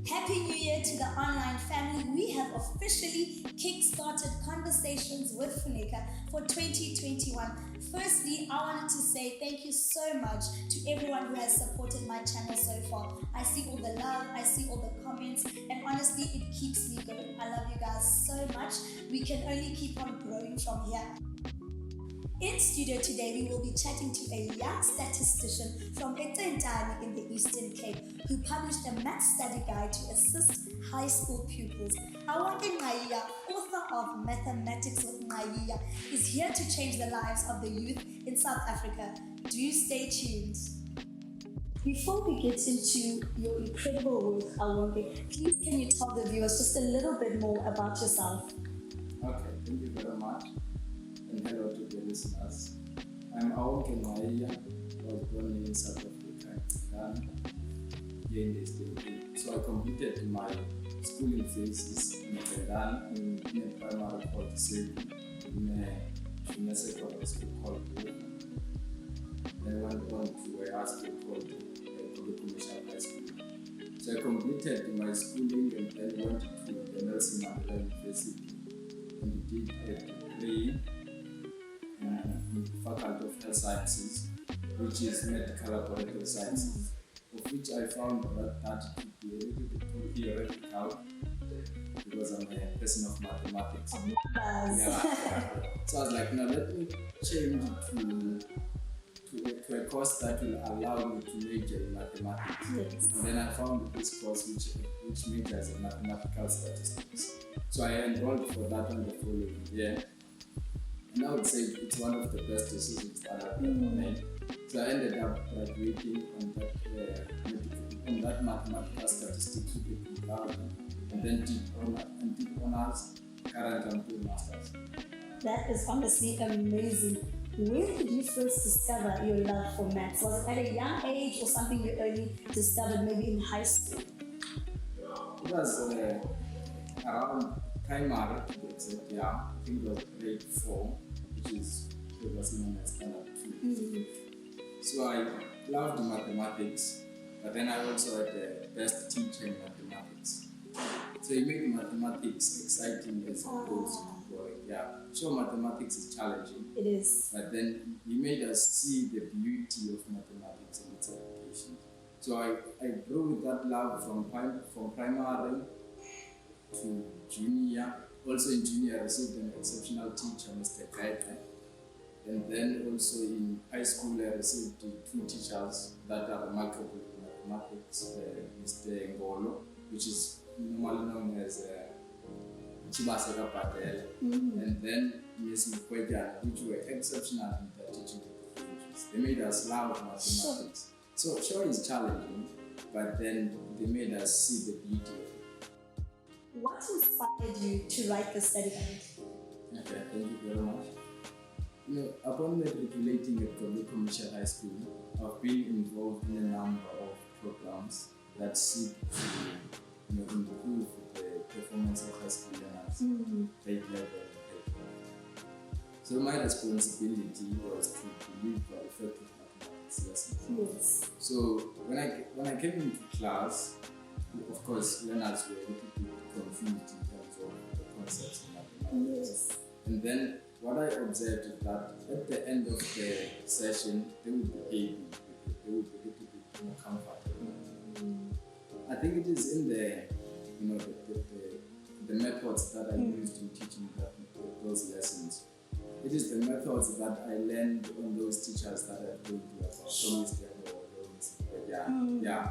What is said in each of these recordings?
Happy New Year to the online family. We have officially kick-started conversations with Funeka for 2021. Firstly, I wanted to say thank you so much to everyone who has supported my channel so far. I see all the love, I see all the comments, and honestly, it keeps me going. I love you guys so much. We can only keep on growing from here. In studio today, we will be chatting to a young statistician from Awonke Nqayiya in the Eastern Cape who published a math study guide to assist high school pupils. Awonke Nqayiya, author of Mathematics with Nqayiya, is here to change the lives of the youth in South Africa. Do stay tuned. Before we get into your incredible work, Awonke, please can you tell the viewers just a little bit more about yourself? Okay, thank you very much. And hello to the listeners. I'm Awonke Nqayiya. I was born in South Africa, Ghana, here in the Eastern Cape. So I completed my schooling phases in Ghana, in a primary called Save, in a secondary school called Collab. Then I went on to a high school called Commercial High School. So I completed my schooling and then went to the Nelson Mandela University and did a degree in the Faculty of Health Sciences, which is Medical Laboratory Sciences, of which I found that to be a little bit too theoretical because I'm a person of mathematics. Yeah. So I was like, no, let me change to a course that will allow me to major in mathematics. Yes. And then I found this course which majors in mathematical statistics. So I enrolled for that one the following year. And I would say it's one of the best decisions that I've ever made. So I ended up graduating on that mathematical statistics with a cum laude, and then did honors. Currently I'm doing masters. That is honestly amazing. When did you first discover your love for maths? Was it at a young age or something you only discovered maybe in high school? It was around primary, to be exact, yeah. I think it was grade 4, which is previously known as Standard 2. So I loved mathematics, but then I also had the best teacher in mathematics. So he made mathematics exciting as opposed to boring. Yeah, sure, mathematics is challenging. It is. But then he made us see the beauty of mathematics and its application. So I grew with that love from primary to junior. Also in junior, I received an exceptional teacher, Mr. Kaita. And then also in high school, I received 2 teachers that are remarkable in mathematics, Mr. Ngolo, which is normally known as Chibaseka Patel, and then Ms. Mukwege, which were exceptional in their teaching methodologies. They made us love mathematics. So sure it's challenging, but then they made us see the beauty of it. What inspired you to write the study guide? Okay, thank you very much. Upon matriculating at Commercial High School, I've been involved in a number of programs that seek to improve the performance of high school learners, grade level and grade 12. So my responsibility was to deliver effective mathematics lessons. Yes. So when I came into class, of course, learners were a little bit confused in terms of the concepts of mathematics. Yes. And then what I observed is that at the end of the session, they would be able, they would be a little bit more comfortable. I think it is in the methods that I used in teaching those lessons. It is the methods that I learned on those teachers that I told you about. Yeah.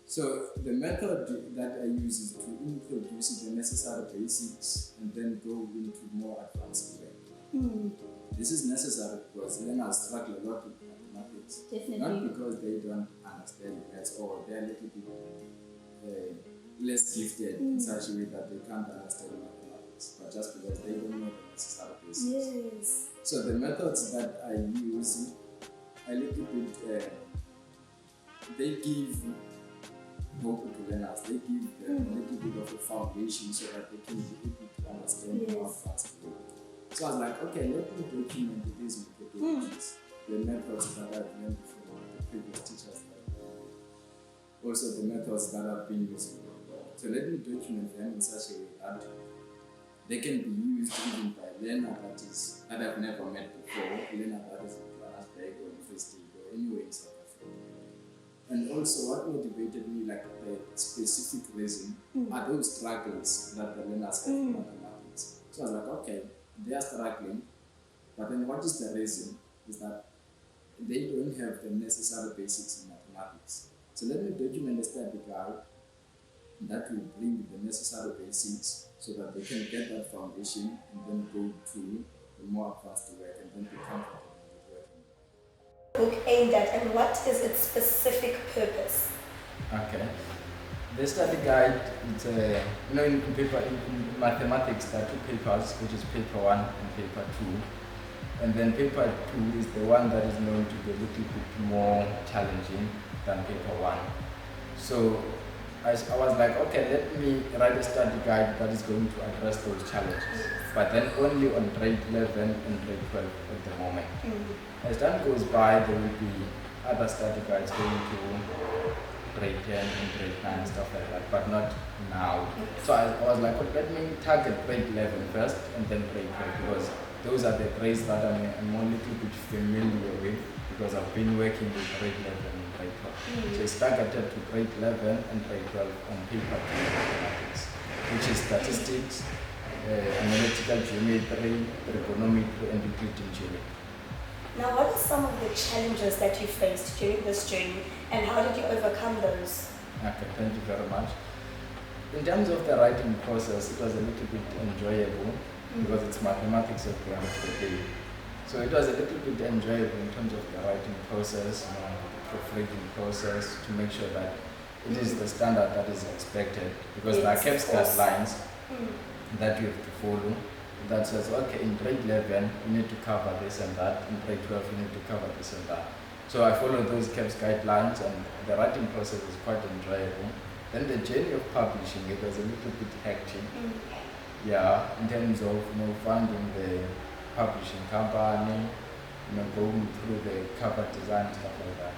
So the method that I use is to introduce the necessary basics and then go into more advanced way. This is necessary because learners struggle a lot with mathematics. Definitely. Not because they don't understand maths or they're a little bit less gifted in such a way that they can't understand mathematics, but just because they don't know the necessary basics. Yes. So the methods that I use a little bit, they give hope to learners. They give them a little bit of a foundation so that they can be able to understand more faster. So I was like, okay, let me document these methodologies, the methods that I've learned from the previous teachers, also the methods that I've been using So let me document them in such a way that they can be used even by a learner that I've never met before, a learner that is in Johannesburg or in Free State or anywhere in South Africa. And also what motivated me, like the specific reason, are those struggles that the learners have in mathematics. So I was like, okay, they are struggling, but then what is the reason? Is that they don't have the necessary basics in mathematics. So let me document a study guide that will bring the necessary basics so that they can get that foundation and then go to the more advanced work and then become comfortable with working. Book aimed at, and what is its specific purpose? Okay. The study guide, it's in mathematics there are two papers, which is paper 1 and paper 2. And then paper 2 is the one that is known to be a little bit more challenging than paper 1. So I was like, okay, let me write a study guide that is going to address those challenges. But then only on grade 11 and grade 12 at the moment. As time goes by, there will be other study guides going to grade 10 and grade 9 and stuff like that, but not now. So I was like, well, let me target grade 11 first and then grade 12, because those are the grades that I'm a little bit familiar with, because I've been working with grade 11 and grade 12. So it's targeted to grade 11 and grade 12 on paper 2 mathematics, which is statistics, analytical geometry, trigonometry, and Euclidean geometry. Now, what are some of the challenges that you faced during this journey, and how did you overcome those? Okay, thank you very much. In terms of the writing process, it was a little bit enjoyable because it's mathematics at the end of the day. So it was a little bit enjoyable in terms of the writing process, proofreading process, to make sure that it is the standard that is expected, because there are caps guidelines that you have to follow. That says, okay, in grade 11 you need to cover this and that, in grade 12 you need to cover this and that. So I followed those CAPS guidelines, and the writing process was quite enjoyable. Then the journey of publishing, it was a little bit hectic. Yeah, in terms of finding the publishing company, going through the cover design, stuff like that.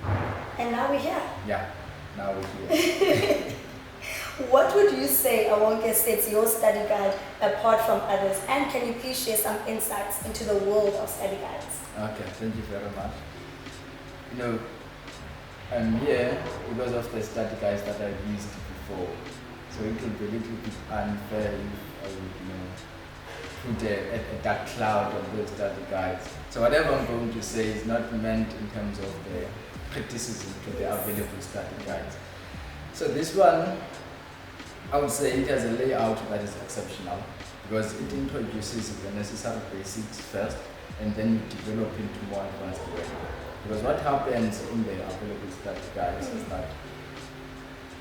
Yeah. And now we're here. Yeah, now we're here. What would you say, Awonke, sets your study guide apart from others? And can you please share some insights into the world of study guides? Okay, thank you very much. I'm here because of the study guides that I've used before. So it would be a little bit unfair if I would, put a dark cloud on those study guides. So whatever I'm going to say is not meant in terms of the criticism to the available study guides. So this one, I would say it has a layout that is exceptional, because it introduces the necessary basics first, and then you develop into more advanced work. Because what happens in the available study guides is that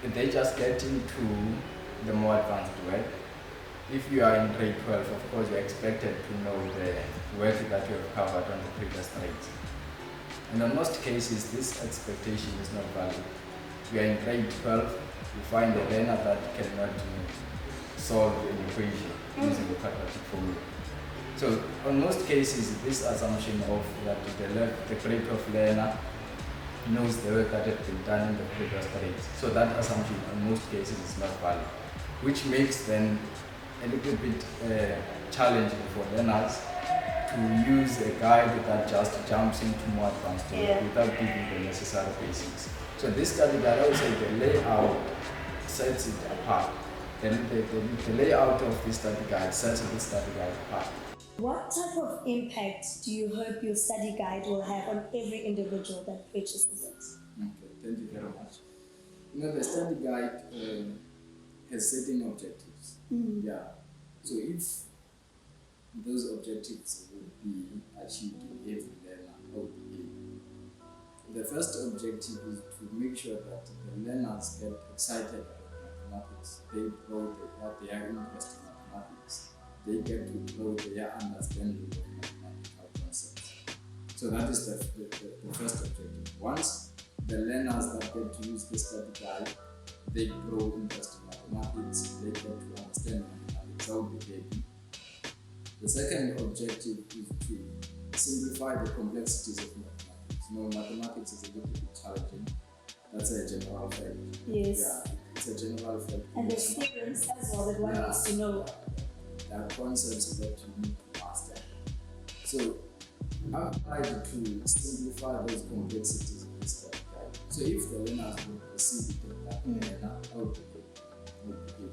if they just get into the more advanced work, if you are in grade 12, of course you're expected to know the work that you have covered on the previous grades. And in most cases, this expectation is not valid. You are in grade 12, you find a learner that cannot solve an equation using the quadratic formula. So in most cases, this assumption of that the grade 12 learner knows the work that has been done in the previous grades. So that assumption in most cases is not valid, which makes then a little bit challenging for learners to use a guide that just jumps into more advanced work without giving the necessary basics. So this study guide, I would say the layout sets it apart. The layout of this study guide sets this study guide apart. What type of impact do you hope your study guide will have on every individual that purchases it? Okay, thank you very much. The study guide has certain objectives. Yeah. So if those objectives would be achieved in every learner, how would be? The first objective is to make sure that the learners get excited about mathematics. They grow their interest in mathematics. They get to grow their understanding of mathematical concepts. So that is the first objective. Once the learners that get to use the study guide, they grow interest in mathematics, they get to understand mathematics, how would they be? The second objective is to simplify the complexities of mathematics. Mathematics is a little bit challenging. That's a general fact. Yes. Yeah, it's a general fact. And the experience as well that one needs to know. There are concepts that you need to master. So I've tried to simplify those complexities in this study guide. So if the learners will proceed with that learner, how to do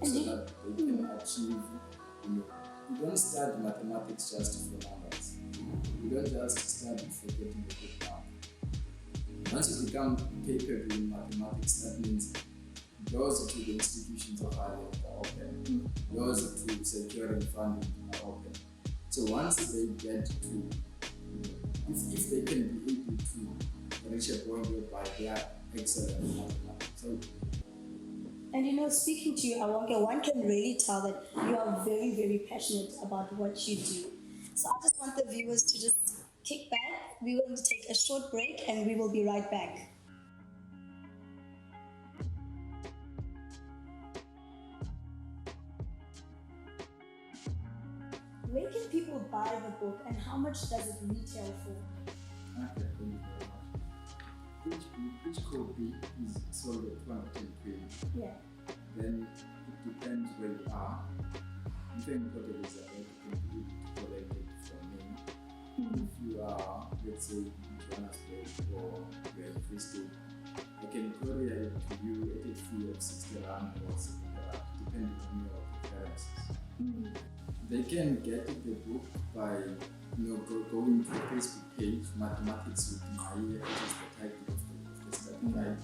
so that they can achieve, you don't study mathematics just for numbers. You don't just study for getting a good mark. Once you become capable in mathematics, that means doors to the institutions of higher learning are open. Doors to securing funding are open. So once they get to, if they can be able to reach a point whereby they are excellent in mathematics. So, and speaking to you, Awonke, one can really tell that you are very, very passionate about what you do. So I just want the viewers to just kick back. We're going to take a short break and we will be right back. Where can people buy the book and how much does it retail for? okay, thank you very much. Each copy is sold at 220. Yeah. Then it depends where you are. Different portals are able to collect it from me. If you are, let's say, in Johannesburg or you're in Free State, I can courier it to you at a fee of 60 rand or 70 rand, depending on your preferences. They can get the book by going to the Facebook page, Mathematics with Nqayiya, which is the title of the study guide.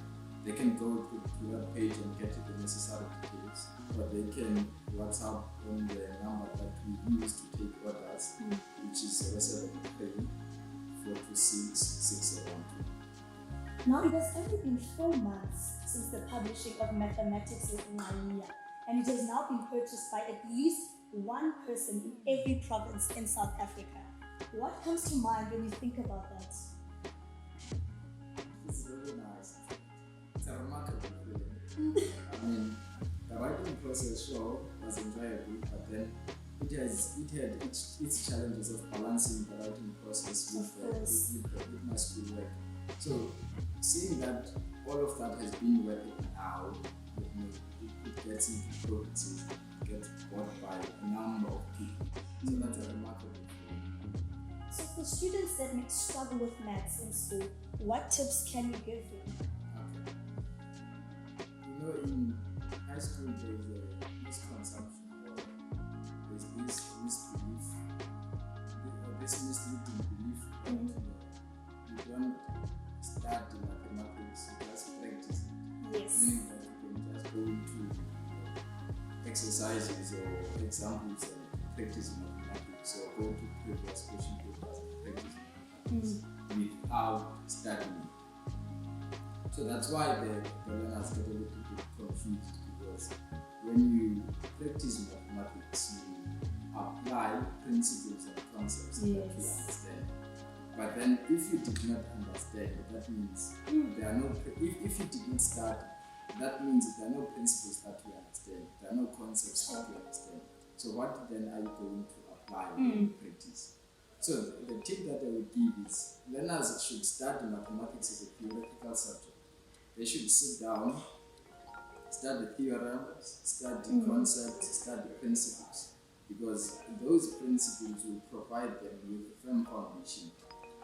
They can go to that page and get the necessary details, or they can WhatsApp on the number that we use to take orders, which is 073 426 6012. Now, it has only been 4 months since the publishing of Mathematics with Nqayiya, and it has now been purchased by at least one person in every province in South Africa. What comes to mind when you think about that? It's very nice. It's a remarkable feeling. I mean, the writing process was enjoyable, but then it had its challenges of balancing the writing process with my school work. So seeing that all of that has been working now, it gets into provinces, it gets bought by a number of people. So that's a remarkable thing. So for students that may struggle with maths in school, what tips can you give them? Okay. In high school there is a misconception, or there's this misbelief, this misleading belief that you don't study mathematics, you just practice it. Yes. Meaning that you can just go into exercises or examples and practice mathematics, or go to previous question papers and practice mathematics without studying. So that's why the learners get a little bit confused, because when you practice mathematics, you apply principles and concepts that you understand. But then if you did not understand, that means there are no, if you did not study, that means there are no principles that you understand, there are no concepts that you understand. So what then are you going to apply in practice? So the tip that I would give is, learners should study mathematics as a theoretical subject. They should sit down, study theorems, study concepts, study principles, because those principles will provide them with a firm foundation,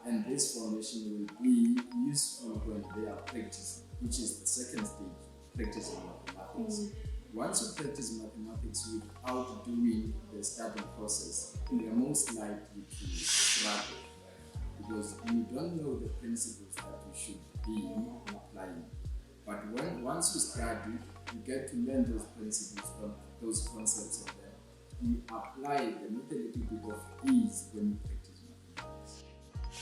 and this foundation will be useful when they are practicing, which is the second stage, practicing mathematics. Once you practice mathematics without doing the study process, you are most likely to struggle, because you don't know the principles that you should be applying. But once you study, you get to learn those principles from those concepts, and then you apply them with a little bit of ease when you practice mathematics.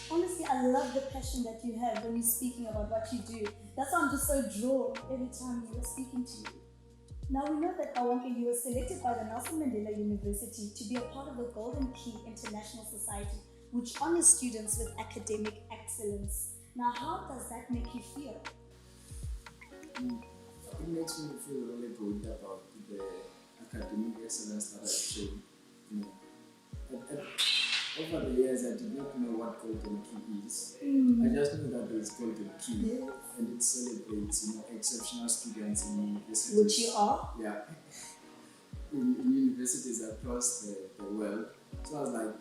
Honestly, I love the passion that you have when you're speaking about what you do. That's why I'm just so drawn every time you're speaking to you. Now we know that, Awonke, you were selected by the Nelson Mandela University to be a part of the Golden Key International Society, which honors students with academic excellence. Now, how does that make you feel? It makes me feel really good about the academic excellence that I've shown. over the years, I did not know what golden key is. I just knew that there's golden key, Yes. and it celebrates, exceptional students in universities. Which you are? Yeah, in universities across the world. So I was like,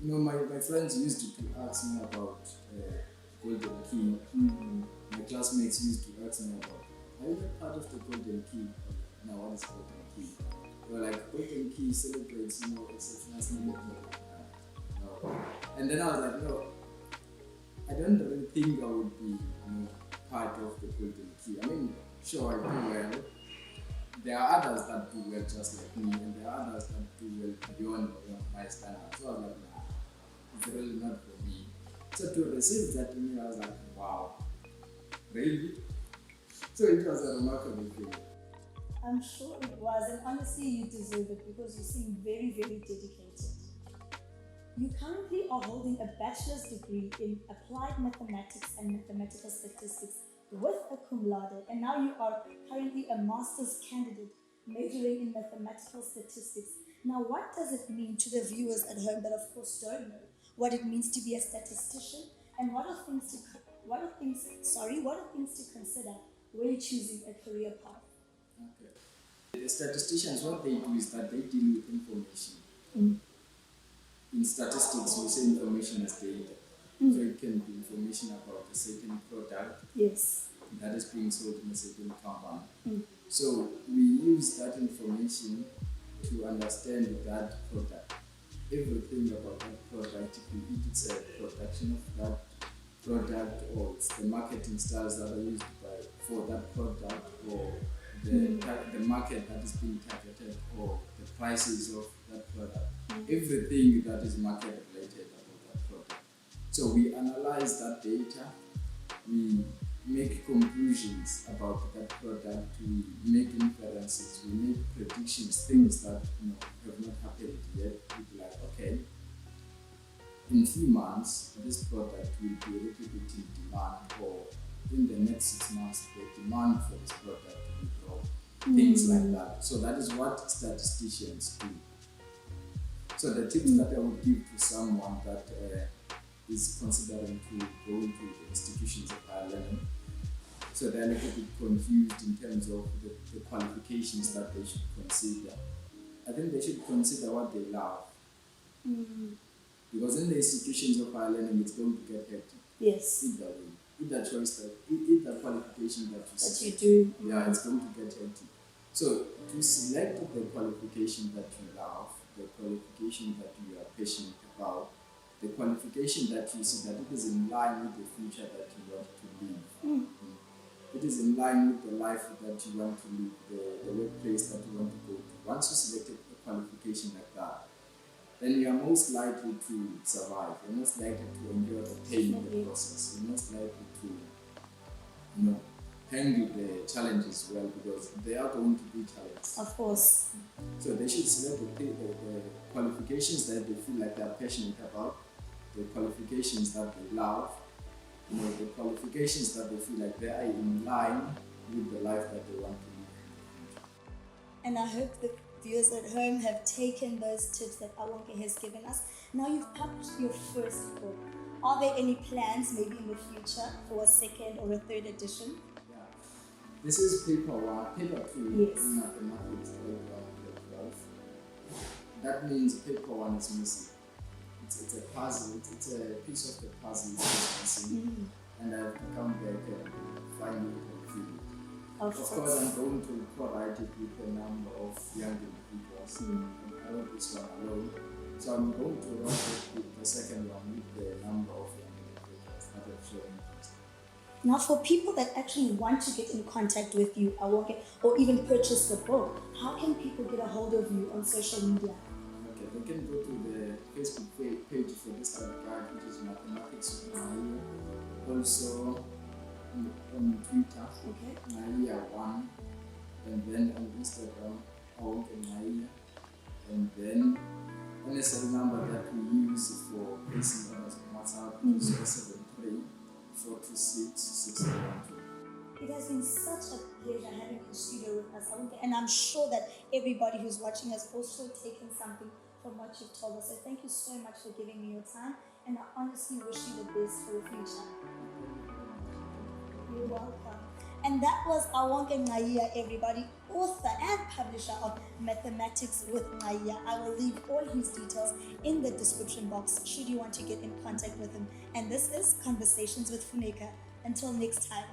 my friends used to ask me about golden key. My classmates used to ask me about, are you not part of the golden key? Now, what is golden key? They were like, golden key celebrates, exceptional students. And then I was like, no, I don't really think I would be, part of the golden key. I mean, sure, I do well. There are others that do well just like me, and there are others that do well beyond my standards. So I was like, nah, it's really not for me. So to receive that email, I was like, wow, really? So it was a remarkable thing. I'm sure it was, and honestly, you deserve it because you seem very, very dedicated. You currently are holding a bachelor's degree in applied mathematics and mathematical statistics with a cum laude, and now you are currently a master's candidate majoring in mathematical statistics. Now, what does it mean to the viewers at home that, of course, don't know what it means to be a statistician, and what are things to consider when choosing a career path? Okay. The statisticians, what they do is that they deal with information. In statistics, we say information is data. So it can be information about a certain product that is being sold in a certain company. So we use that information to understand that product. Everything about that product, if it's a production of that product, or it's the marketing styles that are used for that product, or the market that is being targeted, or the prices of that product. Everything that is market related about that product. So we analyze that data, we make conclusions about that product, we make inferences, we make predictions, things that have not happened yet. We'd be like, okay, in 3 months, this product will be a little bit in demand, or in the next 6 months, the demand for this product will grow. Things like that. So that is what statisticians do. So the tips that I would give to someone that is considering to go into the institutions of higher learning, so they're a little bit confused in terms of the qualifications that they should consider. I think they should consider what they love. Because in the institutions of higher learning, it's going to get hectic. Yes. Either way. Either choice, either qualification that you select. Yeah, it's going to get hectic. So to select the qualification that you love, the qualification that you are passionate about, the qualification that you see that it is in line with the future that you want to live. It is in line with the life that you want to live, the workplace that you want to go to. Once you select a qualification like that, then you are most likely to survive. You're most likely to endure the pain in the process. You're most likely to, handle the challenges well, because they are going to be challenges. Of course. So they should select the qualifications that they feel like they are passionate about, the qualifications that they love, the qualifications that they feel like they are in line with the life that they want to live. And I hope the viewers at home have taken those tips that Awonke has given us. Now you've published your first book. Are there any plans maybe in the future for a second or a third edition? Yeah. This is paper 1, paper 2 in mathematics, grade 1 and grade 12. That means paper 1 is missing. It's a puzzle, it's a piece of the puzzle that is missing. And I have to come back and find it and fill it. Of course, I'm going to co-write it with a number of young individuals. I wrote this one alone. So I'm going to write with the second one with the number of young individuals that have shown interest. Now, for people that actually want to get in contact with you, Awonke, or even purchase the book, how can people get a hold of you on social media? Okay, they can go to the Facebook page for this guide, which is Mathematics with Nqayiya. Also on Twitter, Nqayiya1, and then on Instagram, Awonke Nqayiya, and then NSL number that we use for placing orders on WhatsApp is 073 426 612. It has been such a pleasure having you in studio with us, Awonke, and I'm sure that everybody who's watching has also taken something from what you've told us. So thank you so much for giving me your time, and I honestly wish you the best for the future. You're welcome. And that was Awonke Nqayiya, everybody, author and publisher of Mathematics with Nqayiya. I will leave all his details in the description box should you want to get in contact with him. And this is Conversations with Funeka. Until next time.